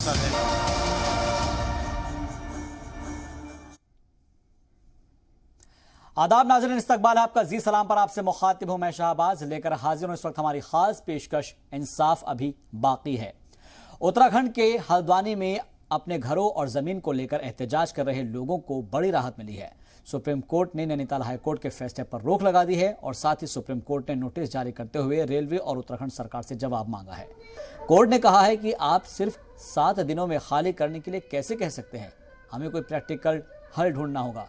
साथ हैं। आदाब नाज़रीन, इस्तकबाल है आपका जी सलाम पर। आपसे मुखातिब हूं मैं शाहबाज, लेकर हाजिर हूं इस वक्त हमारी खास पेशकश इंसाफ अभी बाकी है। उत्तराखंड के हल्द्वानी में अपने घरों और जमीन को लेकर एहतजाज कर रहे लोगों को बड़ी राहत मिली है। सुप्रीम कोर्ट ने नैनीताल हाईकोर्ट के फैसले पर रोक लगा दी है और साथ ही सुप्रीम कोर्ट ने नोटिस जारी करते हुए रेलवे और उत्तराखंड सरकार से जवाब मांगा है। कोर्ट ने कहा है कि आप सिर्फ 7 दिनों में खाली करने के लिए कैसे कह सकते हैं, हमें कोई प्रैक्टिकल हल ढूंढना होगा।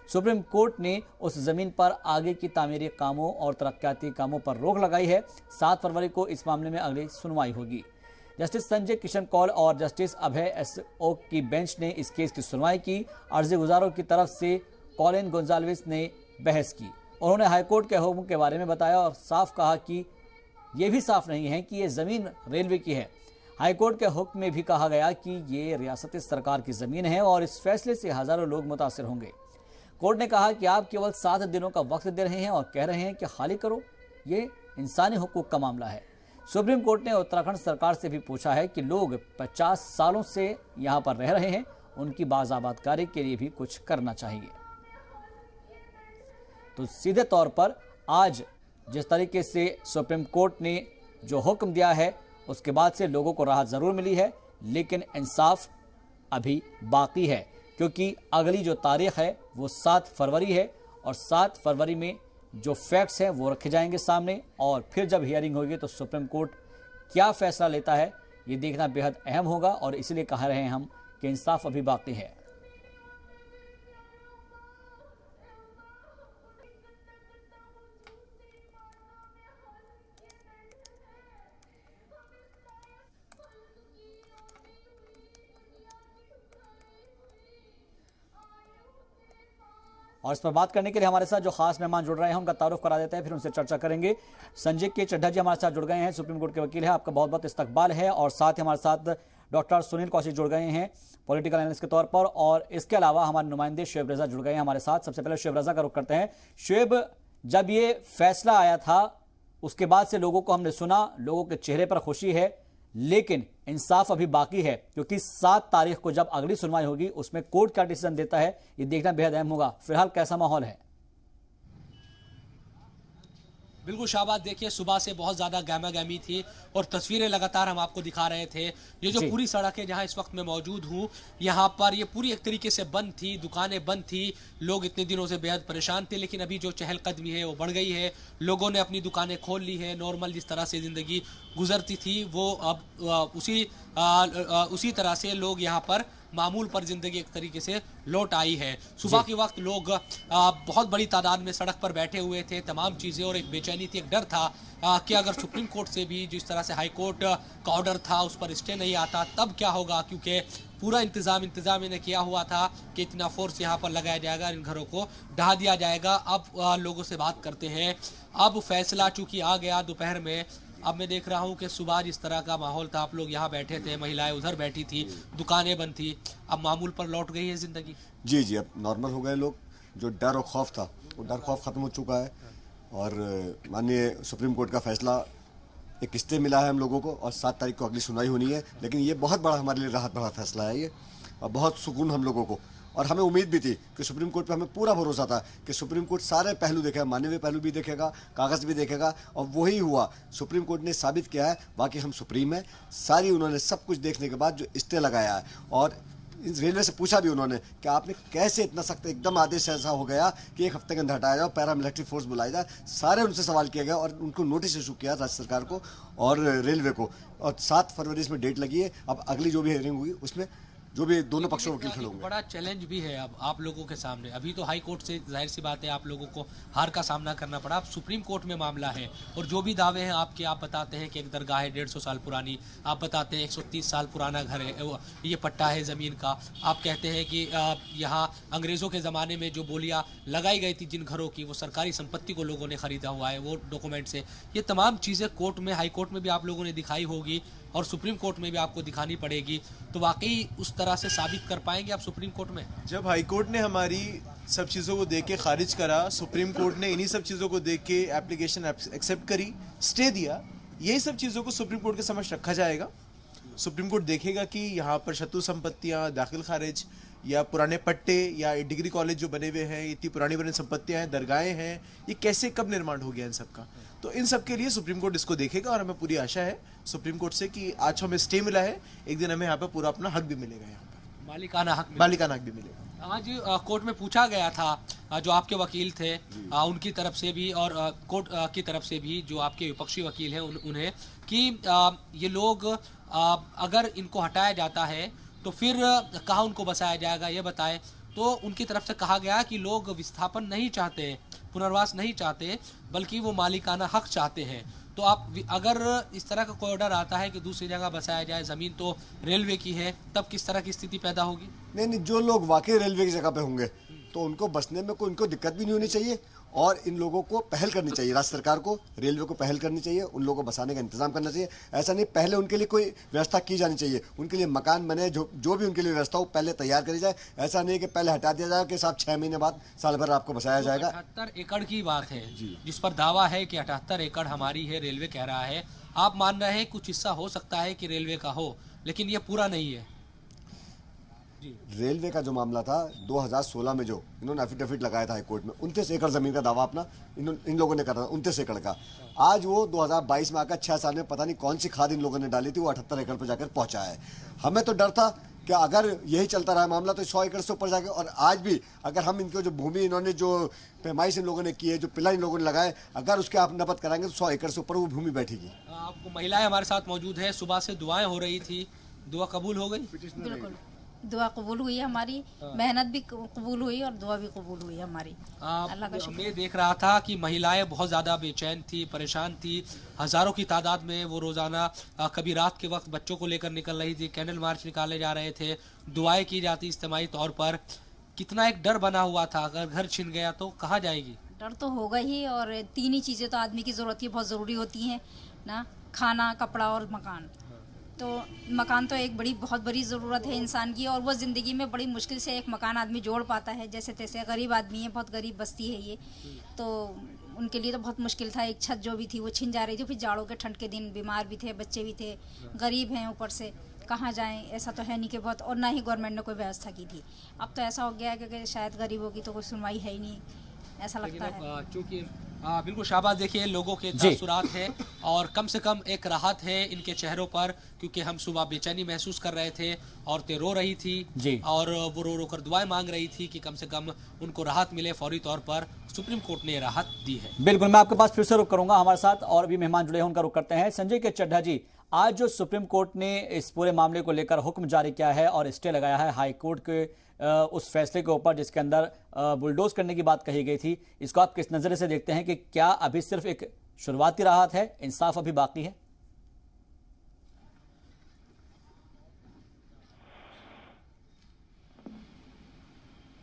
सुप्रीम कोर्ट ने उस जमीन पर आगे की तामीरी कामों और तरक्याती कामों पर रोक लगाई है। 7 फरवरी को इस मामले में अगली सुनवाई होगी। जस्टिस संजय किशन कौल और जस्टिस अभय एसओ की बेंच ने इस केस की सुनवाई की। अर्जी गुजारों की तरफ से कॉलिन गोंजाल्विस ने बहस की। उन्होंने हाईकोर्ट के हुक्म के बारे में बताया और साफ कहा कि यह भी साफ नहीं है कि ये जमीन रेलवे की है। हाईकोर्ट के हुक्म में भी कहा गया कि ये रियासती सरकार की जमीन है और इस फैसले से हजारों लोग मुतासिर होंगे। कोर्ट ने कहा कि आप केवल 7 दिनों का वक्त दे रहे हैं और कह रहे हैं कि खाली करो, ये इंसानी हुकूक का मामला है। सुप्रीम कोर्ट ने उत्तराखंड सरकार से भी पूछा है कि लोग 50 सालों से यहाँ पर रह रहे हैं, उनकी बाज़ाबादकारी के लिए भी कुछ करना चाहिए। तो सीधे तौर पर आज जिस तरीके से सुप्रीम कोर्ट ने जो हुक्म दिया है उसके बाद से लोगों को राहत ज़रूर मिली है, लेकिन इंसाफ अभी बाकी है, क्योंकि अगली जो तारीख है वो 7 फरवरी है और 7 फरवरी में जो फैक्ट्स हैं वो रखे जाएंगे सामने और फिर जब हियरिंग होगी तो सुप्रीम कोर्ट क्या फैसला लेता है ये देखना बेहद अहम होगा। और इसलिए कह रहे हैं हम कि इंसाफ अभी बाकी है। और इस पर बात करने के लिए हमारे साथ जो खास मेहमान जुड़ रहे हैं उनका तारुफ करा देते हैं, फिर उनसे चर्चा करेंगे। संजय के चड्ढा जी हमारे साथ जुड़ गए हैं, सुप्रीम कोर्ट के वकील हैं, आपका बहुत बहुत इस्तकबाल है। और साथ ही हमारे साथ डॉक्टर सुनील कौशिक जुड़ गए हैं पॉलिटिकल एनालिस्ट के तौर पर, और इसके अलावा हमारे नुमाइंदे शुएब रजा जुड़ गए हैं हमारे साथ। सबसे पहले शुएब रजा का रुख करते हैं। शुएब, जब ये फैसला आया था उसके बाद से लोगों को हमने सुना, लोगों के चेहरे पर खुशी है, लेकिन इंसाफ अभी बाकी है, क्योंकि 7 तारीख को जब अगली सुनवाई होगी उसमें कोर्ट क्या डिसीजन देता है ये देखना बेहद अहम होगा। फिलहाल कैसा माहौल है? बिल्कुल शाहबाज, देखिए सुबह से बहुत ज़्यादा गहमा गहमी थी और तस्वीरें लगातार हम आपको दिखा रहे थे। ये जो पूरी सड़क है जहां इस वक्त मैं मौजूद हूं, यहां पर ये पूरी एक तरीके से बंद थी, दुकानें बंद थी, लोग इतने दिनों से बेहद परेशान थे। लेकिन अभी जो चहलकदमी है वो बढ़ गई है, लोगों ने अपनी दुकानें खोल ली है। नॉर्मल जिस तरह से ज़िंदगी गुजरती थी वो अब उसी तरह से लोग यहाँ पर मामूल पर ज़िंदगी एक तरीके से लौट आई है। सुबह के वक्त लोग बहुत बड़ी तादाद में सड़क पर बैठे हुए थे, तमाम चीज़ें, और एक बेचैनी थी, एक डर था कि अगर सुप्रीम कोर्ट से भी जिस तरह से हाई कोर्ट का ऑर्डर था उस पर स्टे नहीं आता तब क्या होगा, क्योंकि पूरा इंतज़ाम इन्हें किया हुआ था कि इतना फोर्स यहाँ पर लगाया जाएगा, इन घरों को ढहा दिया जाएगा। अब लोगों से बात करते हैं। अब फैसला चूँकि आ गया दोपहर में, अब मैं देख रहा हूँ कि सुबह जिस तरह का माहौल था, आप लोग यहाँ बैठे थे, महिलाएं उधर बैठी थी, दुकानें बंद थी, अब मामूल पर लौट गई है ज़िंदगी। जी, अब नॉर्मल हो गए लोग। जो डर और खौफ था वो डर खौफ ख़त्म हो चुका है और माननीय सुप्रीम कोर्ट का फैसला, एक स्टे मिला है हम लोगों को और 7 तारीख को अगली सुनवाई होनी है। लेकिन ये बहुत बड़ा हमारे लिए राहत भरा फैसला है ये, और बहुत सुकून हम लोगों को, और हमें उम्मीद भी थी कि सुप्रीम कोर्ट पे हमें पूरा भरोसा था कि सुप्रीम कोर्ट सारे पहलू देखेगा, मानवीय पहलू भी देखेगा, कागज़ भी देखेगा, और वही हुआ। सुप्रीम कोर्ट ने साबित किया है बाकी हम सुप्रीम है। सारी उन्होंने सब कुछ देखने के बाद जो स्टे लगाया है, और रेलवे से पूछा भी उन्होंने कि आपने कैसे इतना सख्त एकदम आदेश ऐसा हो गया कि 1 हफ्ते के अंदर हटाया जाओ, पैरामिलिट्री फोर्स बुलाई जाए। सारे उनसे सवाल किया गया और उनको नोटिस इशू किया राज्य सरकार को और रेलवे को, और 7 फरवरी इसमें डेट लगी है। अब अगली जो भी हियरिंग होगी उसमें जो भी दोनों पक्षों वकील खड़े होंगे। बड़ा चैलेंज भी है अब आप लोगों के सामने। अभी तो हाई कोर्ट से जाहिर सी बात है आप लोगों को हार का सामना करना पड़ा। अब सुप्रीम कोर्ट में मामला है और जो भी दावे हैं आपके, आप बताते हैं कि एक दरगाह है 150 साल पुरानी, आप बताते हैं 130 साल पुराना घर है, ये पट्टा है ज़मीन का, आप कहते हैं कि यहाँ अंग्रेज़ों के ज़माने में जो बोलियाँ लगाई गई थी जिन घरों की, वो सरकारी संपत्ति को लोगों ने ख़रीदा हुआ है, वो डॉक्यूमेंट्स है। ये तमाम चीज़ें कोर्ट में, हाई कोर्ट में भी आप लोगों ने दिखाई होगी और सुप्रीम कोर्ट में भी आपको दिखानी पड़ेगी। तो वाकई उस तरह से साबित कर पाएंगे आप सुप्रीम कोर्ट में? जब हाई कोर्ट ने हमारी सब चीज़ों को देख के खारिज करा, सुप्रीम कोर्ट ने इन्हीं सब चीज़ों को देख के एप्लीकेशन एक्सेप्ट करी, स्टे दिया, यही सब चीज़ों को सुप्रीम कोर्ट के समक्ष रखा जाएगा। सुप्रीम कोर्ट देखेगा कि यहाँ पर शत्रु संपत्तियां, दाखिल खारिज या पुराने पट्टे या डिग्री कॉलेज जो बने हुए हैं, इतनी पुरानी संपत्तियां हैं, दरगाहें हैं, ये कैसे कब निर्माण हो गया इन सब का। तो इन सब के लिए सुप्रीम कोर्ट इसको देखेगा और हमें पूरी आशा है सुप्रीम कोर्ट से कि आज हमें स्टे मिला है, एक दिन हमें यहाँ पर पूरा अपना हक भी मिलेगा, यहाँ पर मालिकाना हक मालिकाना हक भी मिलेगा। आज कोर्ट में पूछा गया था जो आपके वकील थे उनकी तरफ से भी और कोर्ट की तरफ से भी जो आपके विपक्षी वकील हैं उन्हें कि ये लोग अगर इनको हटाया जाता है तो फिर कहाँ उनको बसाया जाएगा ये बताएं। तो उनकी तरफ से कहा गया कि लोग विस्थापन नहीं चाहते, पुनर्वास नहीं चाहते, बल्कि वो मालिकाना हक चाहते हैं। तो आप अगर इस तरह का कोई ऑर्डर आता है कि दूसरी जगह बसाया जाए, जमीन तो रेलवे की है, तब किस तरह की स्थिति पैदा होगी? नहीं, जो लोग वाकई रेलवे की जगह पे होंगे तो उनको बसने में कोई उनको दिक्कत भी नहीं होनी चाहिए और इन लोगों को पहल करनी चाहिए, राज्य सरकार को, रेलवे को पहल करनी चाहिए, उन लोगों को बसाने का इंतजाम करना चाहिए। ऐसा नहीं, पहले उनके लिए कोई व्यवस्था की जानी चाहिए, उनके लिए मकान बने, जो भी उनके लिए व्यवस्था हो पहले तैयार करी जाए। ऐसा नहीं कि पहले हटा दिया जाए कि साहब 6 महीने बाद, साल भर आपको बसाया जाएगा। 78 एकड़ की बात है जिस पर दावा है कि 78 एकड़ हमारी है, रेलवे कह रहा है। आप मान रहे हैं कुछ हिस्सा हो सकता है कि रेलवे का हो, लेकिन ये पूरा नहीं है। रेलवे का जो मामला था 2016 में जो इन्होंने एफिडेविट लगाया था हाईकोर्ट में, 29 एकड़ जमीन का दावा अपना इन लोगों ने करा था, 29 एकड़ का। आज वो 2022 में आकर 6 साल में पता नहीं कौन सी खाद इन लोगों ने डाली थी, वो 78 एकड़ पर जाकर पहुंचा है। हमें तो डर था कि अगर यही चलता रहा मामला तो 100 एकड़ से ऊपर जाके, और आज भी अगर हम इनको जो भूमि इन्होंने जो पैमाइश इन लोगों ने की है, जो पिलर इन लोगों ने लगाए, अगर उसके आप नबत कराएंगे तो 100 एकड़ से ऊपर वो भूमि बैठेगी। आपको महिलाएं हमारे साथ मौजूद है, सुबह से दुआएं हो रही थी, दुआ कबूल हो गई? बिल्कुल, दुआ कबूल हुई हमारी, मेहनत भी कबूल हुई और दुआ भी कबूल हुई हमारी। अल्लाह का शुक्र। मैं देख रहा था कि महिलाएं बहुत ज़्यादा बेचैन थी, परेशान थी, हज़ारों की तादाद में वो रोज़ाना कभी रात के वक्त बच्चों को लेकर निकल रही थी, कैंडल मार्च निकाले जा रहे थे, दुआएं की जाती इज्तिमाई तौर पर। कितना एक डर बना हुआ था, अगर घर छिन गया तो कहाँ जाएगी? डर तो होगा ही, और 3 ही चीज़ें तो आदमी की ज़रूरत की बहुत ज़रूरी होती हैं ना, खाना, कपड़ा और मकान। तो मकान तो एक बहुत बड़ी ज़रूरत है इंसान की, और वो ज़िंदगी में बड़ी मुश्किल से एक मकान आदमी जोड़ पाता है। जैसे तैसे गरीब आदमी है, बहुत गरीब बस्ती है ये, तो उनके लिए तो बहुत मुश्किल था। एक छत जो भी थी वो छिन जा रही थी, फिर जाड़ों के ठंड के दिन, बीमार भी थे, बच्चे भी थे, गरीब हैं, ऊपर से कहाँ जाएं, ऐसा तो है नहीं कि बहुत, और ना ही गवर्नमेंट ने कोई व्यवस्था की थी। अब तो ऐसा हो गया है कि शायद गरीबों की तो कोई सुनवाई है ही नहीं, ऐसा लगता है। चूँकि बिल्कुल शाबाश, देखिए लोगों के तासुरात हैं और कम से कम एक राहत है इनके चेहरों पर, क्योंकि हम सुबह बेचैनी महसूस कर रहे थे, औरतें रो रही थी और वो रो रो कर दुआएं मांग रही थी कि कम से कम उनको राहत मिले फौरी तौर पर। सुप्रीम कोर्ट ने राहत दी है। बिल्कुल, मैं आपके पास फिर से रुक करूंगा, हमारे साथ और भी मेहमान जुड़े हैं, उनका रुक करते हैं। संजय के चड्ढा जी, आज जो सुप्रीम कोर्ट ने इस पूरे मामले को लेकर हुक्म जारी किया है और स्टे लगाया है हाई कोर्ट के उस फैसले के ऊपर जिसके अंदर बुलडोज करने की बात कही गई थी, इसको आप किस नजरिए से देखते हैं कि क्या अभी सिर्फ एक शुरुआती राहत है, इंसाफ अभी बाकी है?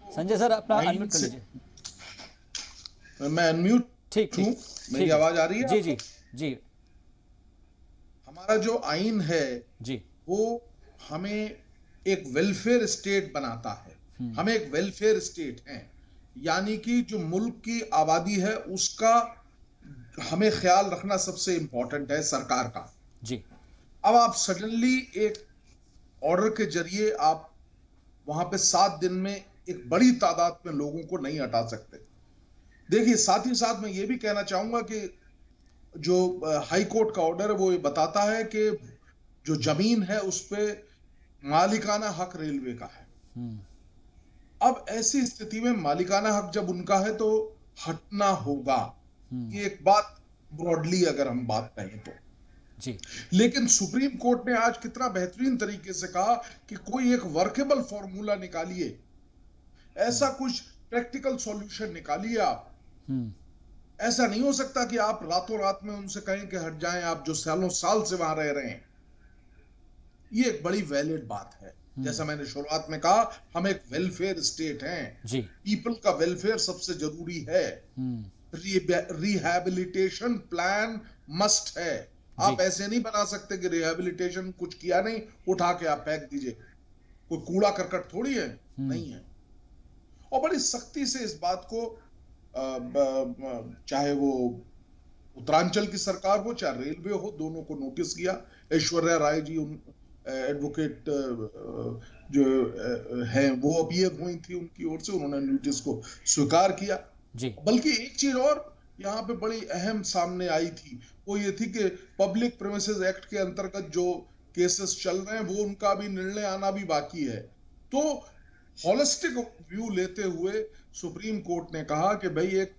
संजय सर अपना अनम्यूट कर लीजिए। मैं अनम्यूट ठीक हूँ, मेरी आवाज आ रही है? जी जी जी। हमारा जो आइन है जी, वो हमें एक वेलफेयर स्टेट बनाता है, हम एक वेलफेयर स्टेट हैं, यानी कि जो मुल्क की आबादी है उसका हमें ख्याल रखना सबसे इंपॉर्टेंट है सरकार का जी। अब आप सडनली एक ऑर्डर के जरिए आप वहां पे 7 दिन में एक बड़ी तादाद में लोगों को नहीं हटा सकते। देखिए, साथ ही साथ मैं ये भी कहना चाहूंगा कि जो हाई कोर्ट का ऑर्डर है वो ये बताता है कि जो जमीन है उस पे मालिकाना हक रेलवे का है। अब ऐसी स्थिति में मालिकाना हक जब उनका है तो हटना होगा, ये एक बात ब्रॉडली अगर हम बात कहें तो जी। लेकिन सुप्रीम कोर्ट ने आज कितना बेहतरीन तरीके से कहा कि कोई एक वर्केबल फॉर्मूला निकालिए, ऐसा कुछ प्रैक्टिकल सॉल्यूशन निकालिए आप। ऐसा नहीं हो सकता कि आप रातों रात में उनसे कहें कि हट जाएं, आप जो सालों साल से वहां रह रहे हैं। ये एक बड़ी वैलिड बात है। जैसा मैंने शुरुआत में कहा, हम एक वेलफेयर स्टेट हैं जी। पीपल का वेलफेयर सबसे जरूरी है। रिहैबिलिटेशन प्लान मस्ट है। आप ऐसे नहीं बना सकते कि रिहैबिलिटेशन कुछ किया नहीं, उठा के आप फेंक दीजिए। कोई कूड़ा करकट थोड़ी है, नहीं है। और बड़ी सख्ती से इस बात को चाहे वो उत्तरांचल की सरकार हो चाहे रेलवे हो, दोनों को नोटिस किया। ऐश्वर्या राय जी एडवोकेट जो हैं वो अपीयर हुई थी उनकी ओर से, उन्होंने नोटिस को स्वीकार किया जी। बल्कि एक चीज और यहाँ पे बड़ी अहम सामने आई थी, वो ये थी कि पब्लिक प्रीमिसेस एक्ट के अंतर्गत जो केसेस चल रहे हैं वो उनका भी निर्णय आना भी बाकी है। तो होलिस्टिक व्यू लेते हुए सुप्रीम कोर्ट ने कहा कि भाई एक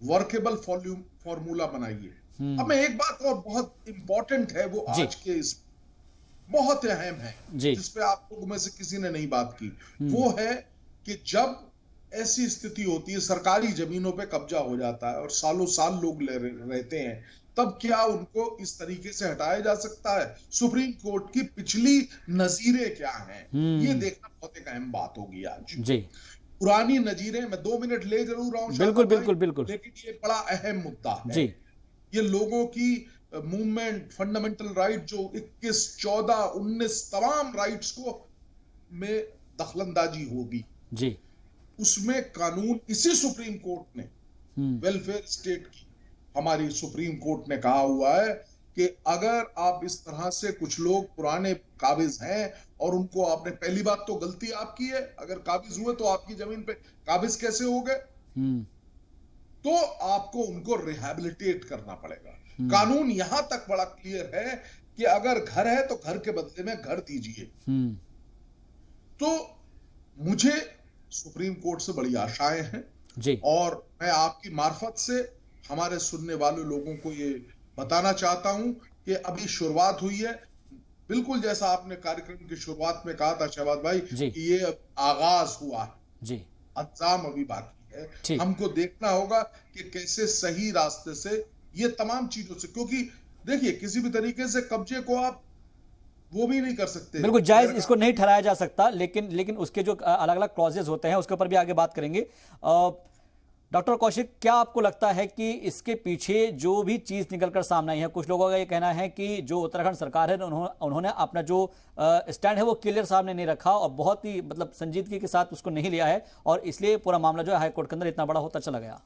वर्केबल फॉर्मूला बनाइए। अब मैं एक बात और बहुत इंपॉर्टेंट है, वो आज के इस बहुत अहम है जिसपे आप लोगों में से किसी ने नहीं बात की, वो है कि जब ऐसी स्थिति होती है सरकारी जमीनों पे कब्जा हो जाता है और सालों साल लोग रहते हैं, तब क्या उनको इस तरीके से हटाया जा सकता है? सुप्रीम कोर्ट की पिछली नजीरें क्या हैं, ये देखना बहुत एक अहम बात होगी आज जी। पुरानी नजीरें, मैं 2 मिनट ले जरूर रहा हूं, बिल्कुल, लेकिन ये बड़ा अहम मुद्दा है जी। ये लोगों की मूवमेंट, फंडामेंटल राइट जो 21, 14, 19 तमाम राइट्स को में दखलंदाजी होगी जी, उसमें कानून, इसी सुप्रीम कोर्ट ने वेलफेयर स्टेट की हमारी सुप्रीम कोर्ट ने कहा हुआ है कि अगर आप इस तरह से कुछ लोग पुराने काबिज हैं और उनको आपने, पहली बात तो गलती आपकी है, अगर काबिज हुए तो आपकी जमीन पे काबिज कैसे हो गए, तो आपको उनको रिहैबिलिटेट करना पड़ेगा। कानून यहां तक बड़ा क्लियर है कि अगर घर है तो घर के बदले में घर दीजिए। तो मुझे सुप्रीम कोर्ट से बड़ी आशाएं हैं जी, और मैं आपकी मार्फत से हमारे सुनने वाले लोगों को ये बताना चाहता हूं कि अभी शुरुआत हुई है, बिल्कुल जैसा आपने कार्यक्रम की शुरुआत में कहा था शहबाज भाई कि ये आगाज हुआ है जी, अंजाम अभी बाकी है। हमको देखना होगा कि कैसे सही रास्ते से ये तमाम चीजों से, क्योंकि देखिए किसी भी तरीके से कब्जे को आप वो भी नहीं कर सकते, बिल्कुल जायज इसको नहीं ठहराया जा सकता, लेकिन उसके जो अलग अलग क्लॉजेज होते हैं उसके ऊपर भी आगे बात करेंगे। डॉक्टर कौशिक, क्या आपको लगता है कि इसके पीछे जो भी चीज निकलकर सामने आई है, कुछ लोगों का ये कहना है कि जो उत्तराखंड सरकार है उन्होंने अपना जो स्टैंड है वो क्लियर सामने नहीं रखा और बहुत ही मतलब संजीदगी के साथ उसको नहीं लिया है और इसलिए पूरा मामला जो है हाईकोर्ट के अंदर इतना बड़ा होता चला गया।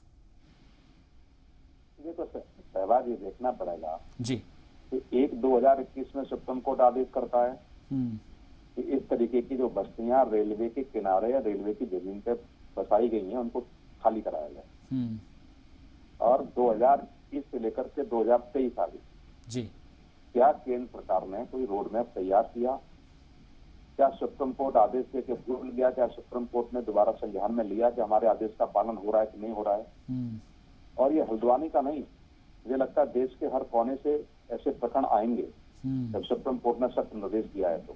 ये तो सहवाग ये देखना पड़ेगा जी कि 2021 में सुप्रीम कोर्ट आदेश करता है कि इस तरीके की जो बस्तियां रेलवे के किनारे या रेलवे की जमीन पे बसाई गई हैं उनको खाली कराया जाए, और 2021 से लेकर के 2023 आगे जी क्या केंद्र सरकार ने कोई रोड मैप तैयार किया? क्या सुप्रीम कोर्ट आदेश देके भूल गया? क्या सुप्रीम कोर्ट ने दोबारा संज्ञान में लिया कि हमारे आदेश का पालन हो रहा है कि नहीं हो रहा है? और ये हल्द्वानी का नहीं, मुझे लगता है देश के हर कोने से ऐसे प्रकरण आएंगे जब सुप्रीम कोर्ट ने सख्त निर्देश दिया है। तो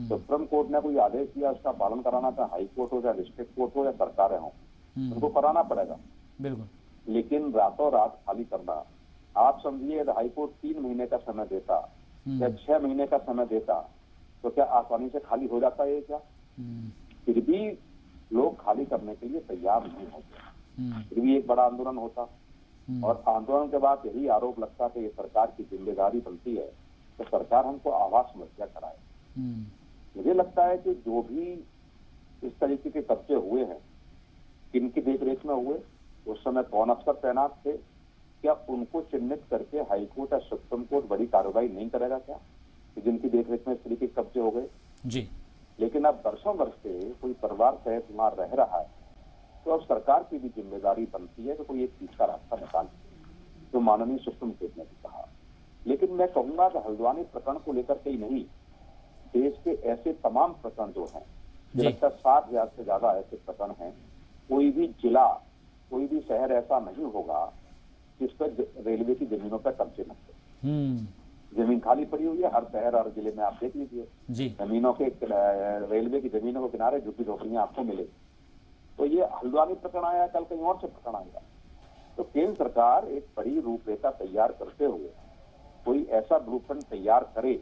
सुप्रीम कोर्ट ने कोई आदेश दिया उसका पालन कराना, चाहे हाई कोर्ट हो, चाहे डिस्ट्रिक्ट कोर्ट हो या सरकारें हो, उनको कराना पड़ेगा बिल्कुल। लेकिन रातों रात खाली करना, आप समझिए हाई कोर्ट 3 महीने का समय देता या 6 महीने का समय देता तो क्या आसानी से खाली हो जाता है क्या? फिर भी लोग खाली करने के लिए तैयार नहीं होते, फिर भी एक बड़ा आंदोलन होता और आंदोलन के बाद यही आरोप लगता कि ये सरकार की जिम्मेदारी बनती है तो सरकार हमको आवास मुहैया कराए। मुझे लगता है कि जो भी इस तरीके के कब्जे हुए हैं, किनकी देखरेख में हुए, उस समय कौन अफसर तैनात थे, क्या उनको चिन्हित करके हाईकोर्ट या सुप्रीम कोर्ट बड़ी कार्रवाई नहीं करेगा क्या कि जिनकी देखरेख में इस तरीके के कब्जे हो गए जी? लेकिन अब वर्षों वर्ष से कोई परिवार सहित वहां रह रहा है तो अब सरकार की भी जिम्मेदारी बनती है कि कोई एक चीज का रास्ता निकाल, जो माननीय सुप्रीम कोर्ट ने भी कहा। लेकिन मैं कहूंगा कि हल्द्वानी प्रकरण को लेकर के ही नहीं, देश के ऐसे तमाम प्रकरण जो हैं, लगभग 60,000 से ज्यादा ऐसे प्रकरण हैं, कोई भी जिला, कोई भी शहर ऐसा नहीं होगा जिस पर रेलवे की जमीनों पर कब्जे न हो। जमीन खाली पड़ी हुई है हर शहर और जिले में, आप देख लीजिए जमीनों के, रेलवे की जमीनों के किनारे झुग्गी झोपड़ियां आपको मिले। तो ये हल्द्वानी प्रकरण आया, कल कहीं और से प्रकरण आएगा। तो केंद्र सरकार एक बड़ी रूपरेखा तैयार करते हुए कोई ऐसा ब्लूप्रिंट तैयार करे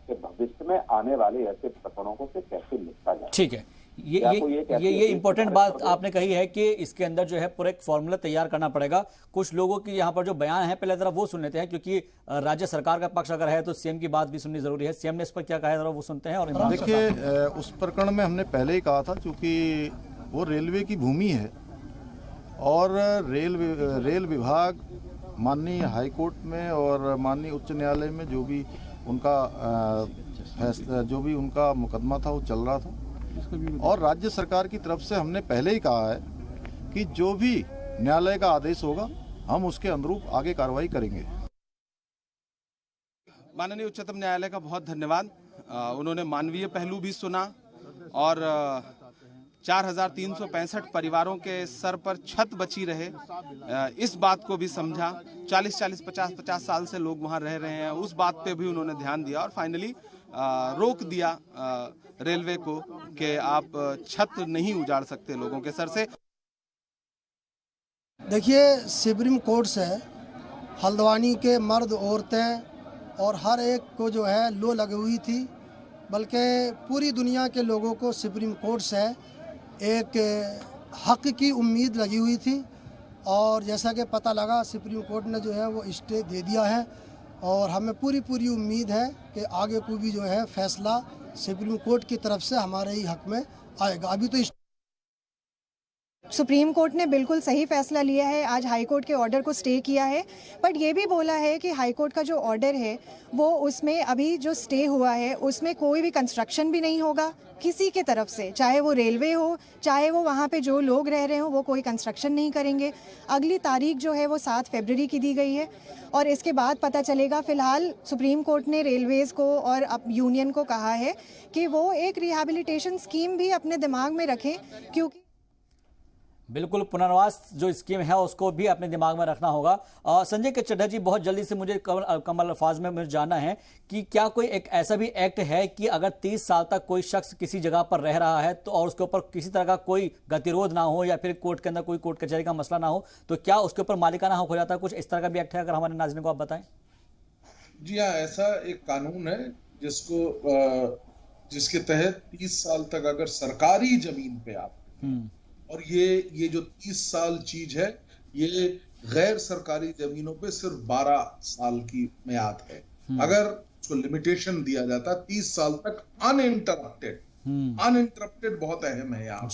कि भविष्य में आने वाले ऐसे प्रकरणों को से कैसे निपटा जाए। ठीक है, ये इंपॉर्टेंट बात आपने कही है कि इसके अंदर जो है पूरा एक फॉर्मूला तैयार करना पड़ेगा। कुछ लोगों की यहाँ पर जो बयान है पहले जरा वो सुन लेते हैं, क्योंकि राज्य सरकार का पक्ष अगर है तो सीएम की बात भी सुननी जरूरी है। सीएम ने इस पर क्या कहा है जरा वो सुनते हैं। और देखिए, उस प्रकरण में हमने पहले ही कहा था, क्योंकि वो रेलवे की भूमि है और रेल विभाग माननीय हाईकोर्ट में और माननीय उच्च न्यायालय में जो भी उनका फैसला, जो भी उनका मुकदमा था वो चल रहा था। और राज्य सरकार की तरफ से हमने पहले ही कहा है कि जो भी न्यायालय का आदेश होगा हम उसके अनुरूप आगे कार्रवाई करेंगे। माननीय उच्चतम न्यायालय का बहुत धन्यवाद। उन्होंने मानवीय पहलू भी सुना और 4,365 परिवारों के सर पर छत बची रहे इस बात को भी समझा। 40-40, 50-50 साल से लोग वहां रह रहे हैं, उस बात पे भी उन्होंने ध्यान दिया और फाइनली रोक दिया रेलवे को कि आप छत नहीं उजाड़ सकते लोगों के सर से। देखिए, सुप्रीम कोर्ट से हल्द्वानी के मर्द, औरतें और हर एक को जो है लो लगी हुई थी, बल्कि पूरी दुनिया के लोगों को सुप्रीम कोर्ट से एक हक की उम्मीद लगी हुई थी। और जैसा कि पता लगा, सुप्रीम कोर्ट ने जो है वो स्टे दे दिया है और हमें पूरी उम्मीद है कि आगे को भी जो है फैसला सुप्रीम कोर्ट की तरफ से हमारे ही हक में आएगा। अभी तो सुप्रीम कोर्ट ने बिल्कुल सही फैसला लिया है, आज हाई कोर्ट के ऑर्डर को स्टे किया है, बट ये भी बोला है कि हाई कोर्ट का जो ऑर्डर है वो उसमें अभी जो स्टे हुआ है उसमें कोई भी कंस्ट्रक्शन भी नहीं होगा किसी के तरफ से, चाहे वो रेलवे हो, चाहे वो वहाँ पे जो लोग रह रहे हो, वो कोई कंस्ट्रक्शन नहीं करेंगे। अगली तारीख जो है वो 7 फरवरी की दी गई है और इसके बाद पता चलेगा। फिलहाल सुप्रीम कोर्ट ने रेलवेज़ को और अब यूनियन को कहा है कि वो एक रिहैबिलिटेशन स्कीम भी अपने दिमाग में रखें, क्योंकि बिल्कुल पुनर्वास जो स्कीम है उसको भी अपने दिमाग में रखना होगा। संजय के चड्ढा जी, बहुत जल्दी से मुझे कमल अल्फाज में मुझे जानना है कि क्या कोई एक ऐसा भी एक्ट है कि अगर 30 साल तक कोई शख्स किसी जगह पर रह रहा है तो और उसके ऊपर किसी तरह का कोई गतिरोध ना हो या फिर कोर्ट के अंदर कोई कोर्ट कचहरी का मसला ना हो, तो क्या उसके ऊपर मालिकाना हक हो जाता है? कुछ इस तरह का भी एक्ट है, अगर हमारे नाज़रीन को आप बताएं। जी हाँ, ऐसा एक कानून है जिसके तहत 30 साल तक अगर सरकारी जमीन पे आप, और ये जो 30 साल चीज है ये गैर सरकारी जमीनों पे सिर्फ 12 साल की मियाद है। अगर उसको लिमिटेशन दिया जाता 30 साल तक अनइंटरप्टेड, अनइंटरप्टेड बहुत अहम है यहाँ।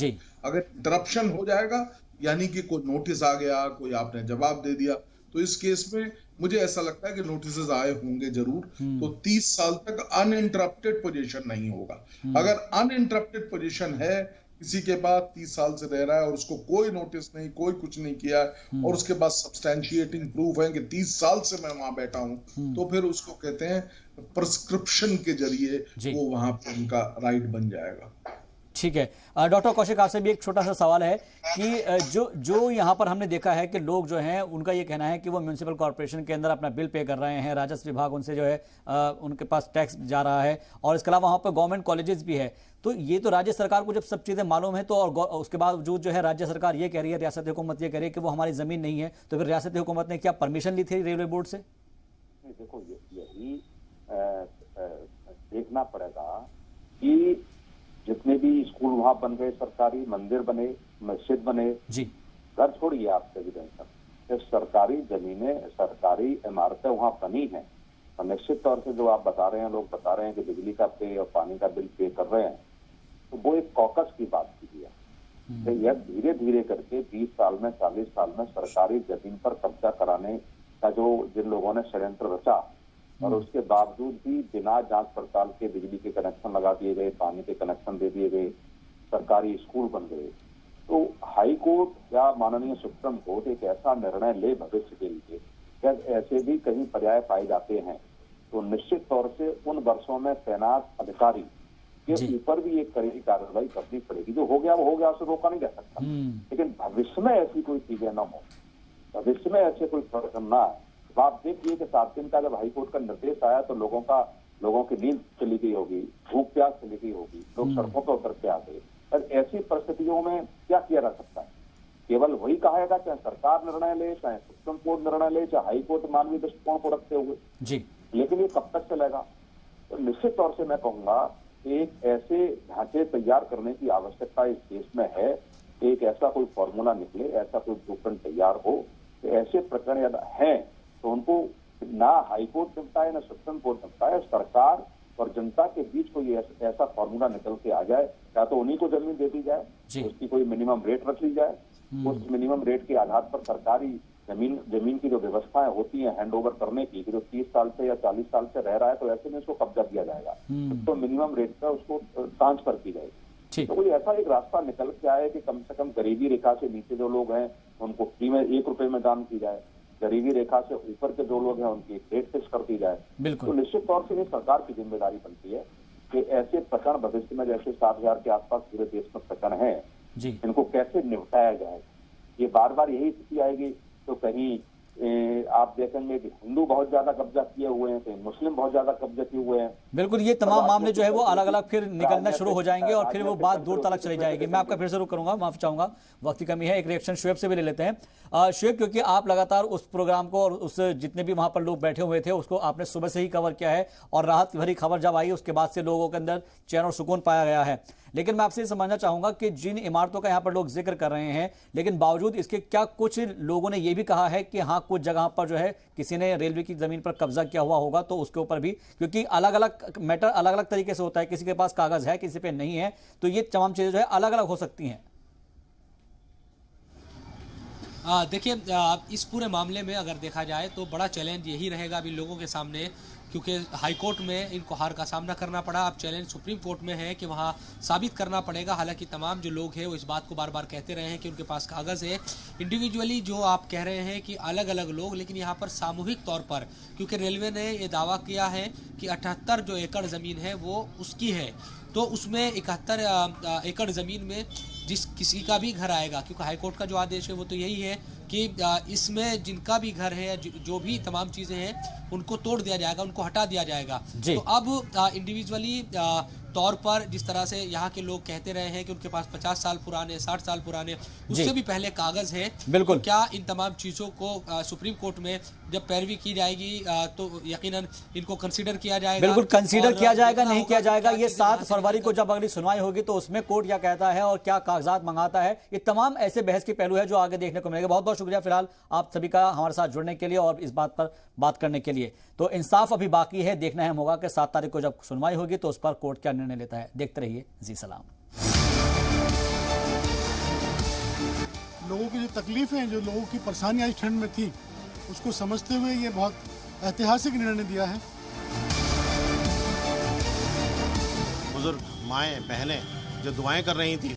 अगर इंटरप्शन हो जाएगा यानी कि कोई नोटिस आ गया, कोई आपने जवाब दे दिया, तो इस केस में मुझे ऐसा लगता है कि नोटिस आए होंगे जरूर। तो 30 साल तक अनइंटरप्टेड पोजीशन नहीं होगा। अगर अनइंटरप्टेड पोजीशन है, किसी के बाद 30 साल से रह रहा है और उसको कोई नोटिस नहीं, कोई कुछ नहीं किया है और उसके बाद सब्सटैंशिएटिंग प्रूफ है कि 30 साल से मैं वहां बैठा हूं, तो फिर उसको कहते हैं प्रिस्क्रिप्शन के जरिए वो वहां पर उनका राइट बन जाएगा। ठीक है। डॉक्टर कौशिक, आपसे भी एक छोटा सा सवाल है कि जो यहाँ पर हमने देखा है कि लोग जो हैं उनका ये कहना है कि वो म्यूनिसिपल कॉर्पोरेशन के अंदर अपना बिल पे कर रहे हैं, राजस्व विभाग उनसे जो है उनके पास टैक्स जा रहा है और इसके अलावा वहाँ पर गवर्नमेंट कॉलेजेस भी है। तो ये तो राज्य सरकार को जब सब चीज़ें मालूम है तो और उसके बावजूद जो है राज्य सरकार ये कह रही है, रियासती हुकूमत ये कह रही है कि वो हमारी ज़मीन नहीं है, तो फिर रियासती हुकूमत ने क्या परमिशन ली थी रेलवे बोर्ड से? देखो, यही देखना पड़ेगा कि जितने भी स्कूल वहां बन गए, सरकारी मंदिर बने, मस्जिद बने, घर छोड़िए आप सभी टेंशन, सरकारी जमीनें, सरकारी इमारतें वहां बनी हैं और निश्चित तौर से जो आप बता रहे हैं, लोग बता रहे हैं कि बिजली का पे और पानी का बिल पे कर रहे हैं, तो वो एक कॉकस की बात की है। यह धीरे धीरे करके 20 साल में, 40 साल में सरकारी जमीन पर कब्जा कराने का जो जिन लोगों ने षड्यंत्र रचा और उसके बावजूद भी बिना जांच पड़ताल के बिजली के कनेक्शन लगा दिए गए, पानी के कनेक्शन दे दिए गए, सरकारी स्कूल बन गए। तो हाई कोर्ट या माननीय सुप्रीम कोर्ट एक ऐसा निर्णय ले भविष्य के लिए, जब ऐसे भी कहीं पर्याय पाए जाते हैं तो निश्चित तौर से उन वर्षों में तैनात अधिकारी के ऊपर भी एक कड़ी कार्रवाई करनी पड़ेगी। जो हो गया वो हो गया, उसे रोका नहीं जा सकता, लेकिन भविष्य में ऐसी कोई चीजें न हो, भविष्य में ऐसे कोई प्रश्न न आए। आप देखिए कि 7 दिन का जब हाईकोर्ट का निर्देश आया तो लोगों की नींद चली गई होगी, भूख प्यास चली गई होगी, लोग सड़कों पर उतर के आ गए। और ऐसी परिस्थितियों में क्या किया जा सकता है? केवल वही कहेगा, चाहे सरकार निर्णय ले, चाहे सुप्रीम कोर्ट निर्णय ले, चाहे हाई कोर्ट मानवीय दृष्टिकोण को रखते हुए, लेकिन ये कब तक चलेगा? तो निश्चित तौर से मैं कहूंगा एक ऐसे ढांचे तैयार करने की आवश्यकता इस देश में है, एक ऐसा कोई फॉर्मूला निकले, ऐसा कोई ब्लूप्रिंट तैयार हो कि ऐसे प्रकरण यदि हैं तो उनको ना हाईकोर्ट निपटाए, ना सुप्रीम कोर्ट निपटाए, सरकार और जनता के बीच कोई ऐसा फॉर्मूला निकल के आ जाए। या तो उन्हीं को जमीन दे दी जाए, उसकी कोई मिनिमम रेट रख ली जाए, उस मिनिमम रेट के आधार पर सरकारी जमीन की जो व्यवस्थाएं होती हैं हैंड ओवर करने की, जो 30 साल से या 40 साल से रह रहा है, तो ऐसे में उसको कब्जा दिया जाएगा, तो मिनिमम रेट पर उसको ट्रांसफर की जाएगी। तो कोई ऐसा एक रास्ता निकल के आए कि कम से कम गरीबी रेखा से नीचे जो लोग हैं उनको फ्री में 1 रुपए में दान की जाए, गरीबी रेखा से ऊपर के जो लोग हैं उनकी रेट फिक्स कर दी जाए। तो निश्चित तौर से ये सरकार की जिम्मेदारी बनती है कि ऐसे प्रकरण भविष्य में जैसे 60,000 के आसपास पूरे देश में प्रकरण है, इनको कैसे निपटाया जाए। ये बार बार यही स्थिति आएगी तो कहीं आप देखेंगे कि हिंदू बहुत ज्यादा कब्जा किए हुए हैं, कहीं मुस्लिम बहुत ज्यादा कब्जा किए हुए हैं। बिल्कुल, ये तमाम मामले जो है वो अलग अलग फिर निकलना शुरू हो जाएंगे और फिर वो बात दूर तक चली जाएगी। मैं आपका फिर से रुक करूंगा, माफ चाहूंगा, वक्त की कमी है। एक रिएक्शन शुएब से भी ले लेते हैं। शुएब, क्योंकि आप लगातार उस प्रोग्राम को और उस जितने भी वहां पर लोग बैठे हुए थे उसको आपने सुबह से ही कवर किया है और राहत भरी खबर जब आई उसके बाद से लोगों के अंदर चैन और सुकून पाया गया है। लेकिन मैं आपसे समझना चाहूंगा कि जिन इमारतों का यहाँ पर लोग जिक्र कर रहे हैं, लेकिन बावजूद इसके क्या कुछ लोगों ने ये भी कहा है कि हाँ कुछ जगह पर जो है किसी ने रेलवे की जमीन पर कब्जा किया हुआ होगा, तो उसके ऊपर भी, क्योंकि अलग अलग मैटर अलग अलग तरीके से होता है, किसी के पास कागज है किसी पे नहीं है, तो ये तमाम चीजें जो है अलग अलग हो सकती हैं। देखिए, इस पूरे मामले में अगर देखा जाए तो बड़ा चैलेंज यही रहेगा अभी लोगों के सामने, क्योंकि हाई कोर्ट में इनको हार का सामना करना पड़ा। अब चैलेंज सुप्रीम कोर्ट में है कि वहाँ साबित करना पड़ेगा। हालांकि तमाम जो लोग हैं वो इस बात को बार बार कहते रहे हैं कि उनके पास कागज़ है। इंडिविजुअली जो आप कह रहे हैं कि अलग अलग लोग, लेकिन यहाँ पर सामूहिक तौर पर, क्योंकि रेलवे ने ये दावा किया है कि 78 जो एकड़ ज़मीन है वो उसकी है, तो उसमें 71 एकड़ ज़मीन में जिस किसी का भी घर आएगा, क्योंकि हाईकोर्ट का जो आदेश है वो तो यही है कि इसमें जिनका भी घर है, जो भी तमाम चीज़ें हैं उनको तोड़ दिया जाएगा, उनको हटा दिया जाएगा। तो अब इंडिविजुअली तौर पर जिस तरह से यहाँ के लोग कहते रहे हैं कि उनके पास 50 साल पुराने, 60 साल पुराने, उससे भी पहले कागज है, बिल्कुल, तो क्या इन तमाम चीज़ों को सुप्रीम कोर्ट में जब पैरवी की जाएगी तो यकीनन इनको कंसीडर किया जाएगा। बिल्कुल कंसीडर किया जाएगा, नहीं किया जाएगा, ये 7 फरवरी को जब अगली सुनवाई होगी तो उसमें कोर्ट क्या कहता है और क्या कागजात मंगाता है, ये तमाम ऐसे बहस के पहलू है जो आगे देखने को मिलेगा। बहुत बहुत शुक्रिया फिलहाल आप सभी का हमारे साथ जुड़ने के लिए और इस बात पर बात करने के लिए। तो इंसाफ अभी बाकी है, देखना है होगा कि 7 तारीख को जब सुनवाई होगी तो उस पर कोर्ट क्या निर्णय लेता है। देखते रहिए जी सलाम। लोगों की जो तकलीफें हैं, जो लोगों की परेशानियां इस ठंड में थी, उसको समझते हुए ये बहुत ऐतिहासिक निर्णय दिया है। बुजुर्ग माएँ बहनें जो दुआएं कर रही थी